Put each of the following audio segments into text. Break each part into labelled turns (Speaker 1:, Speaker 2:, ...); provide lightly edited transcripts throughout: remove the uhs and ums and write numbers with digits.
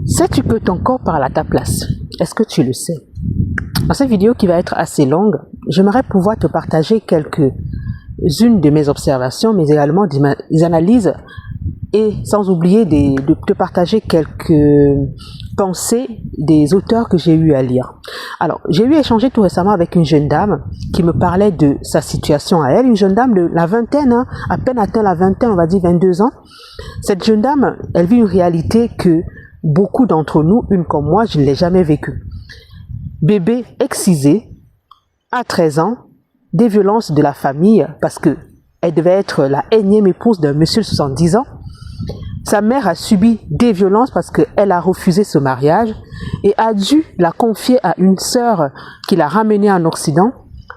Speaker 1: Sais-tu que ton corps parle à ta place? Est-ce que tu le sais? Dans cette vidéo qui va être assez longue, j'aimerais pouvoir te partager quelques-unes de mes observations, mais également des analyses et sans oublier de te partager quelques pensées des auteurs que j'ai eu à lire. Alors, j'ai eu échangé tout récemment avec une jeune dame qui me parlait de sa situation à elle, une jeune dame de la vingtaine, à peine atteint la vingtaine, on va dire 22 ans. Cette jeune dame, elle vit une réalité que beaucoup d'entre nous, une comme moi, je ne l'ai jamais vécue. Bébé excisé, à 13 ans, des violences de la famille, parce que elle devait être la énième épouse d'un monsieur de 70 ans. Sa mère a subi des violences parce qu'elle a refusé ce mariage et a dû la confier à une sœur qui l'a ramenée en Occident.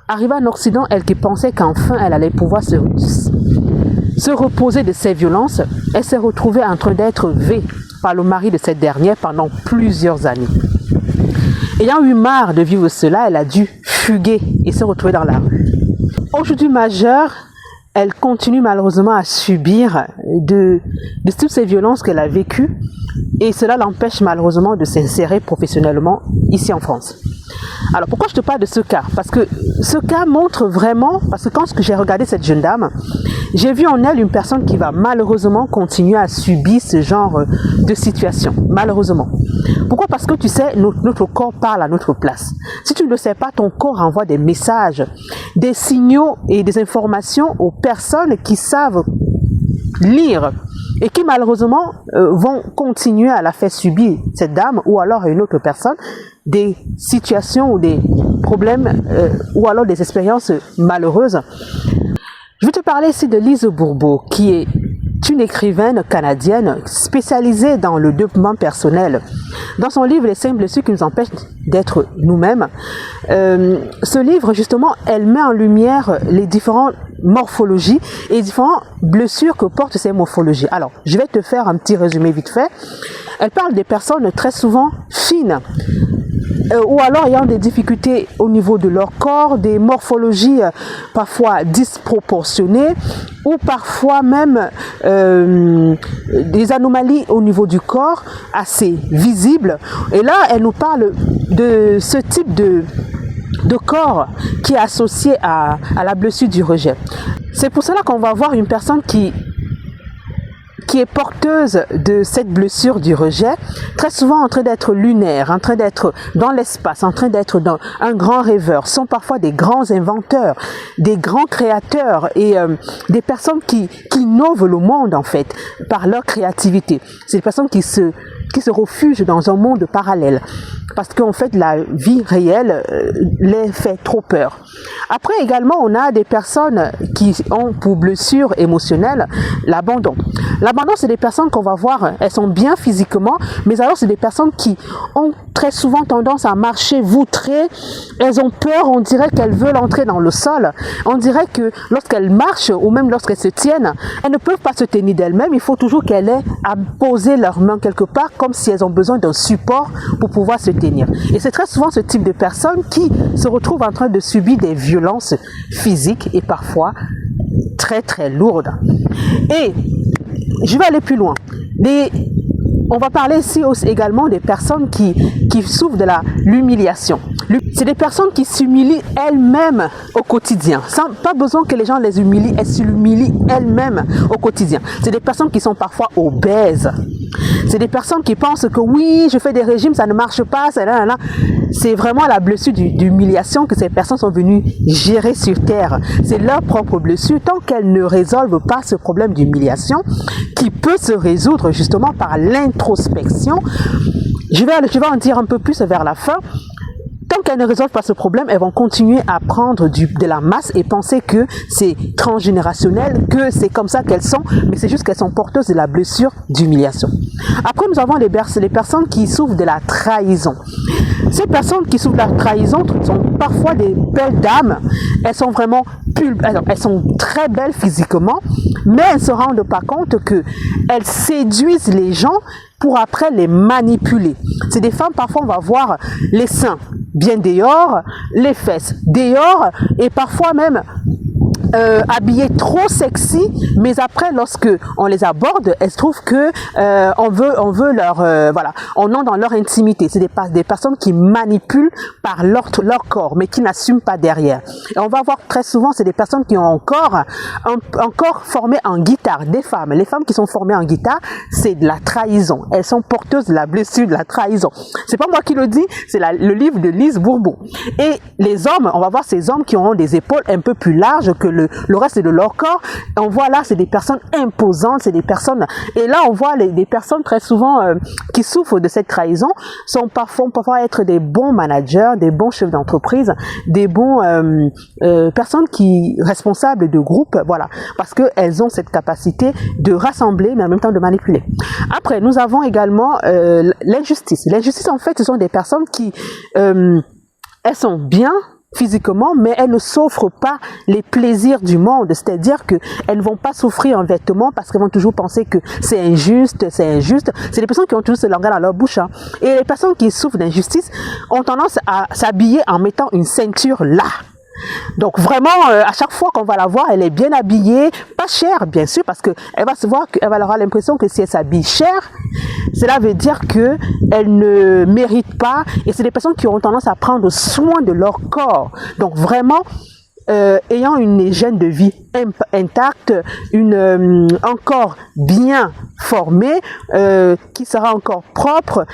Speaker 1: Arrivée en Occident, elle qui pensait qu'enfin elle allait pouvoir se reposer de ces violences, elle s'est retrouvée en train d'être vée par le mari de cette dernière pendant plusieurs années. Ayant eu marre de vivre cela, elle a dû fuguer et se retrouver dans la rue. Aujourd'hui majeure, elle continue malheureusement à subir de toutes ces violences qu'elle a vécues et cela l'empêche malheureusement de s'insérer professionnellement ici en France. Alors pourquoi je te parle de ce cas? Parce que ce cas montre vraiment, parce que quand j'ai regardé cette jeune dame, j'ai vu en elle une personne qui va malheureusement continuer à subir ce genre de situation, malheureusement. Pourquoi? Parce que tu sais, notre corps parle à notre place. Si tu ne le sais pas, ton corps envoie des messages, des signaux et des informations aux personnes qui savent lire et qui malheureusement vont continuer à la faire subir, cette dame, ou alors à une autre personne, des situations ou des problèmes ou alors des expériences malheureuses. Je vais te parler ici de Lise Bourbeau, qui est une écrivaine canadienne spécialisée dans le développement personnel. Dans son livre « Les 5 blessures qui nous empêchent d'être nous-mêmes », ce livre, justement, elle met en lumière les différentes morphologies et les différentes blessures que portent ces morphologies. Alors, je vais te faire un petit résumé vite fait. Elle parle des personnes très souvent fines, ou alors ayant des difficultés au niveau de leur corps, des morphologies parfois disproportionnées, ou parfois même des anomalies au niveau du corps assez visibles. Et là, elle nous parle de ce type de corps qui est associé à la blessure du rejet. C'est pour cela qu'on va voir une personne qui est porteuse de cette blessure du rejet, très souvent en train d'être lunaire, en train d'être dans l'espace, en train d'être dans un grand rêveur, sont parfois des grands inventeurs, des grands créateurs et des personnes qui innovent le monde en fait par leur créativité. C'est des personnes qui se refugent dans un monde parallèle parce qu'en fait la vie réelle les fait trop peur. Après également on a des personnes qui ont pour blessure émotionnelle l'abandon. L'abandon, c'est des personnes qu'on va voir, elles sont bien physiquement, mais alors c'est des personnes qui ont très souvent tendance à marcher voutrées, elles ont peur, on dirait qu'elles veulent entrer dans le sol, on dirait que lorsqu'elles marchent ou même lorsqu'elles se tiennent, elles ne peuvent pas se tenir d'elles-mêmes, il faut toujours qu'elles aient à poser leurs mains quelque part comme si elles ont besoin d'un support pour pouvoir se tenir. Et c'est très souvent ce type de personnes qui se retrouvent en train de subir des violences physiques et parfois très très lourdes. Et je vais aller plus loin. On va parler ici aussi également des personnes qui souffrent de l'humiliation. C'est des personnes qui s'humilient elles-mêmes au quotidien. Sans pas besoin que les gens les humilient, elles s'humilient elles-mêmes au quotidien. C'est des personnes qui sont parfois obèses. C'est des personnes qui pensent que oui, je fais des régimes, ça ne marche pas, c'est vraiment la blessure d'humiliation que ces personnes sont venues gérer sur terre. C'est leur propre blessure. Tant qu'elles ne résolvent pas ce problème d'humiliation, qui peut se résoudre justement par l'introspection, je vais en dire un peu plus vers la fin. Tant qu'elles ne résolvent pas ce problème, elles vont continuer à prendre de la masse et penser que c'est transgénérationnel, que c'est comme ça qu'elles sont, mais c'est juste qu'elles sont porteuses de la blessure d'humiliation. Après, nous avons les personnes qui souffrent de la trahison. Ces personnes qui souffrent de la trahison sont parfois des belles dames, elles sont vraiment elles sont très belles physiquement, mais elles ne se rendent pas compte qu'elles séduisent les gens pour après les manipuler. C'est des femmes, parfois on va voir les seins bien dehors, les fesses dehors, et parfois même habillées trop sexy, mais après lorsque on les aborde, elles trouvent que on veut leur voilà, on entre dans leur intimité. C'est des personnes qui manipulent par leur corps, mais qui n'assument pas derrière. Et on va voir très souvent, c'est des personnes qui ont encore formé en guitare, des femmes. Les femmes qui sont formées en guitare, c'est de la trahison. Elles sont porteuses de la blessure de la trahison. C'est pas moi qui le dis, c'est le livre de Lise Bourbeau. Et les hommes, on va voir ces hommes qui auront des épaules un peu plus larges que le reste de leur corps. On voit là, c'est des personnes imposantes, c'est des personnes, et là on voit des personnes très souvent qui souffrent de cette trahison, sont parfois être des bons managers, des bons chefs d'entreprise, des bons personnes responsables de groupes, voilà, parce que elles ont cette capacité de rassembler, mais en même temps de manipuler. Après, nous avons également l'injustice. L'injustice, en fait, ce sont des personnes qui elles sont bien physiquement, mais elles ne s'offrent pas les plaisirs du monde, c'est-à-dire que elles ne vont pas s'offrir un vêtement parce qu'elles vont toujours penser que c'est injuste, c'est injuste. C'est des personnes qui ont toujours ce langage dans leur bouche, hein. Et les personnes qui souffrent d'injustice ont tendance à s'habiller en mettant une ceinture là. Donc vraiment, à chaque fois qu'on va la voir, elle est bien habillée, pas chère bien sûr, parce que elle va se voir, qu'elle va avoir l'impression que si elle s'habille cher, cela veut dire que elle ne mérite pas. Et c'est des personnes qui auront tendance à prendre soin de leur corps. Donc vraiment, ayant une hygiène de vie intacte, un corps bien formé, qui sera encore propre,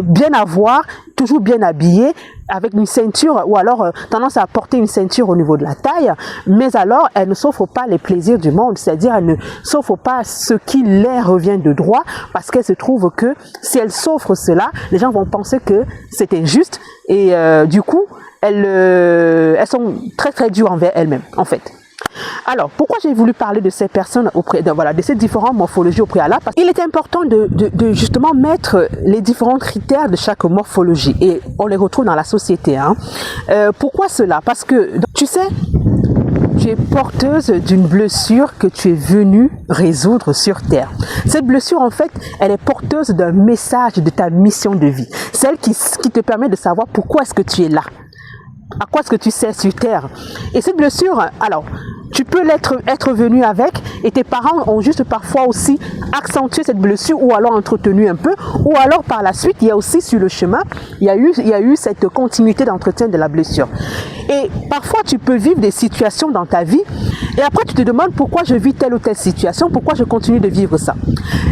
Speaker 1: bien à voir, toujours bien habillé, avec une ceinture, ou alors tendance à porter une ceinture au niveau de la taille, mais alors elle ne s'offre pas les plaisirs du monde, c'est-à-dire elle ne s'offre pas ce qui leur revient de droit, parce qu'elle se trouve que si elle s'offre cela, les gens vont penser que c'est injuste, et du coup, elles sont très très dures envers elles-mêmes, en fait. Alors, pourquoi j'ai voulu parler de ces personnes de ces différentes morphologies au préalable? Parce qu'il est important de justement mettre les différents critères de chaque morphologie, et on les retrouve dans la société, hein. Pourquoi cela? Parce que, tu sais, tu es porteuse d'une blessure que tu es venue résoudre sur Terre. Cette blessure, en fait, elle est porteuse d'un message de ta mission de vie. Celle qui te permet de savoir pourquoi est-ce que tu es là. À quoi est-ce que tu sers sur Terre? Et cette blessure, alors, tu peux être venu avec, et tes parents ont juste parfois aussi accentué cette blessure, ou alors entretenu un peu, ou alors par la suite, il y a aussi sur le chemin, il y a eu cette continuité d'entretien de la blessure. Et parfois, tu peux vivre des situations dans ta vie, et après tu te demandes pourquoi je vis telle ou telle situation, pourquoi je continue de vivre ça.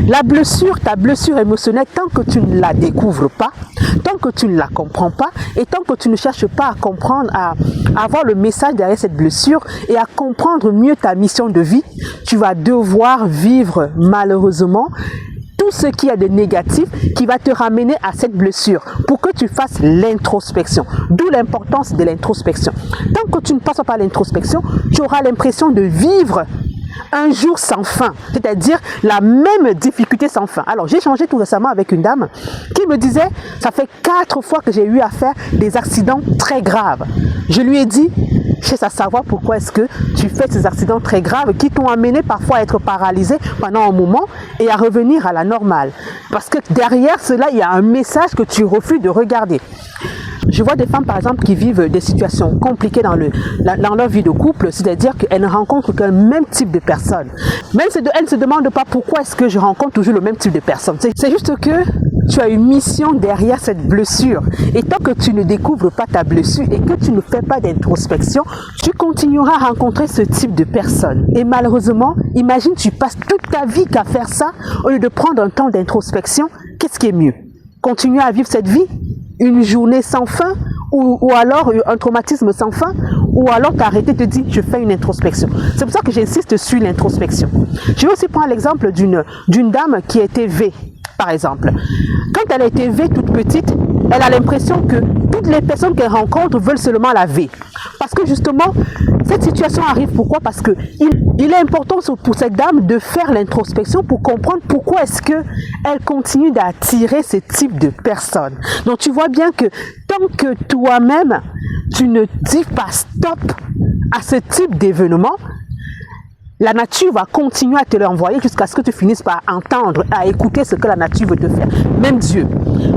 Speaker 1: La blessure, ta blessure émotionnelle, tant que tu ne la découvres pas, tant que tu ne la comprends pas, et tant que tu ne cherches pas à comprendre, à avoir le message derrière cette blessure, et à comprendre mieux ta mission de vie, tu vas devoir vivre malheureusement tout ce qu'il y a de négatif qui va te ramener à cette blessure pour que tu fasses l'introspection. D'où l'importance de l'introspection. Tant que tu ne passes pas l'introspection, tu auras l'impression de vivre un jour sans fin, c'est-à-dire la même difficulté sans fin. Alors, j'ai échangé tout récemment avec une dame qui me disait, ça fait 4 fois que j'ai eu à faire des accidents très graves. Je lui ai dit, je cherche à savoir pourquoi est-ce que tu fais ces accidents très graves qui t'ont amené parfois à être paralysé pendant un moment et à revenir à la normale. Parce que derrière cela, il y a un message que tu refuses de regarder. Je vois des femmes, par exemple, qui vivent des situations compliquées dans leur vie de couple, c'est-à-dire qu'elles ne rencontrent qu'un même type de personne. Mais elles ne se demandent pas pourquoi est-ce que je rencontre toujours le même type de personne. C'est juste que tu as une mission derrière cette blessure. Et tant que tu ne découvres pas ta blessure et que tu ne fais pas d'introspection, tu continueras à rencontrer ce type de personne. Et malheureusement, imagine, tu passes toute ta vie qu'à faire ça, au lieu de prendre un temps d'introspection. Qu'est-ce qui est mieux? Continuer à vivre cette vie? Une journée sans fin, ou alors un traumatisme sans fin, ou alors t'arrêter, te dire je fais une introspection. C'est pour ça que j'insiste sur l'introspection. Je vais aussi prendre l'exemple d'une dame qui a été V, par exemple. Quand elle a été V toute petite, elle a l'impression que toutes les personnes qu'elle rencontre veulent seulement la V. Parce que justement, cette situation arrive. Pourquoi? Parce que il est important pour cette dame de faire l'introspection pour comprendre pourquoi est-ce que elle continue d'attirer ce type de personnes. Donc tu vois bien que tant que toi-même, tu ne dis pas stop à ce type d'événement, la nature va continuer à te l'envoyer jusqu'à ce que tu finisses par entendre, à écouter ce que la nature veut te faire. Même Dieu.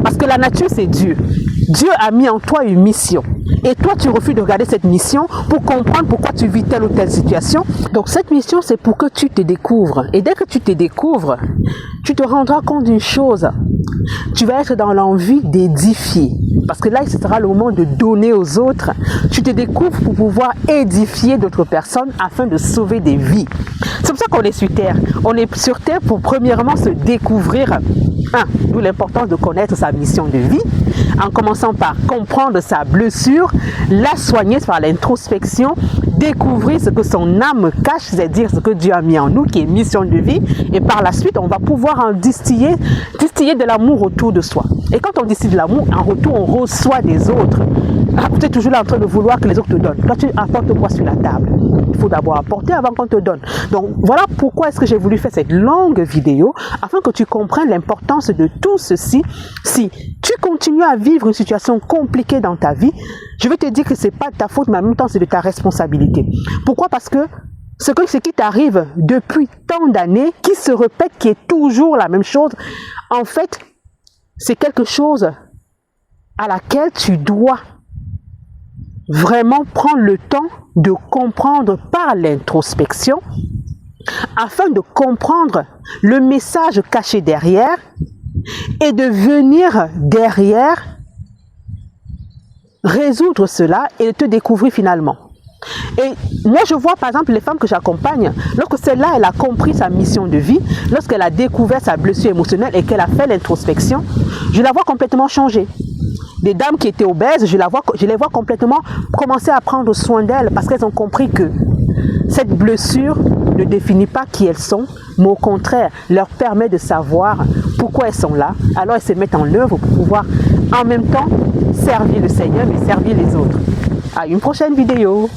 Speaker 1: Parce que la nature, c'est Dieu. Dieu a mis en toi une mission. Et toi, tu refuses de regarder cette mission pour comprendre pourquoi tu vis telle ou telle situation. Donc cette mission, c'est pour que tu te découvres. Et dès que tu te découvres, tu te rendras compte d'une chose. Tu vas être dans l'envie d'édifier. Parce que là, ce sera le moment de donner aux autres. Tu te découvres pour pouvoir édifier d'autres personnes afin de sauver des vies. C'est pour ça qu'on est sur Terre. On est sur Terre pour premièrement se découvrir. D'où l'importance de connaître sa mission de vie, en commençant par comprendre sa blessure, la soigner par l'introspection, découvrir ce que son âme cache, c'est-à-dire ce que Dieu a mis en nous, qui est mission de vie, et par la suite, on va pouvoir en distiller de l'amour autour de soi. Et quand on distille de l'amour, en retour, on reçoit des autres. Tu es toujours là en train de vouloir que les autres te donnent. Quand tu apportes quoi sur la table? Il faut d'abord apporter avant qu'on te donne. Donc voilà pourquoi est-ce que j'ai voulu faire cette longue vidéo, afin que tu comprennes l'importance de tout ceci. Si tu continues à vivre une situation compliquée dans ta vie, je vais te dire que ce n'est pas de ta faute, mais en même temps c'est de ta responsabilité. Pourquoi? Parce que ce qui t'arrive depuis tant d'années, qui se répète, qui est toujours la même chose, en fait, c'est quelque chose à laquelle tu dois vraiment prendre le temps de comprendre par l'introspection, afin de comprendre le message caché derrière et de venir derrière résoudre cela et de te découvrir finalement. Et moi, je vois par exemple les femmes que j'accompagne, lorsque celle-là, elle a compris sa mission de vie, lorsqu'elle a découvert sa blessure émotionnelle et qu'elle a fait l'introspection, je la vois complètement changer. Des dames qui étaient obèses, je les vois complètement commencer à prendre soin d'elles parce qu'elles ont compris que cette blessure ne définit pas qui elles sont, mais au contraire, leur permet de savoir pourquoi elles sont là. Alors elles se mettent en œuvre pour pouvoir en même temps servir le Seigneur, mais servir les autres. À une prochaine vidéo.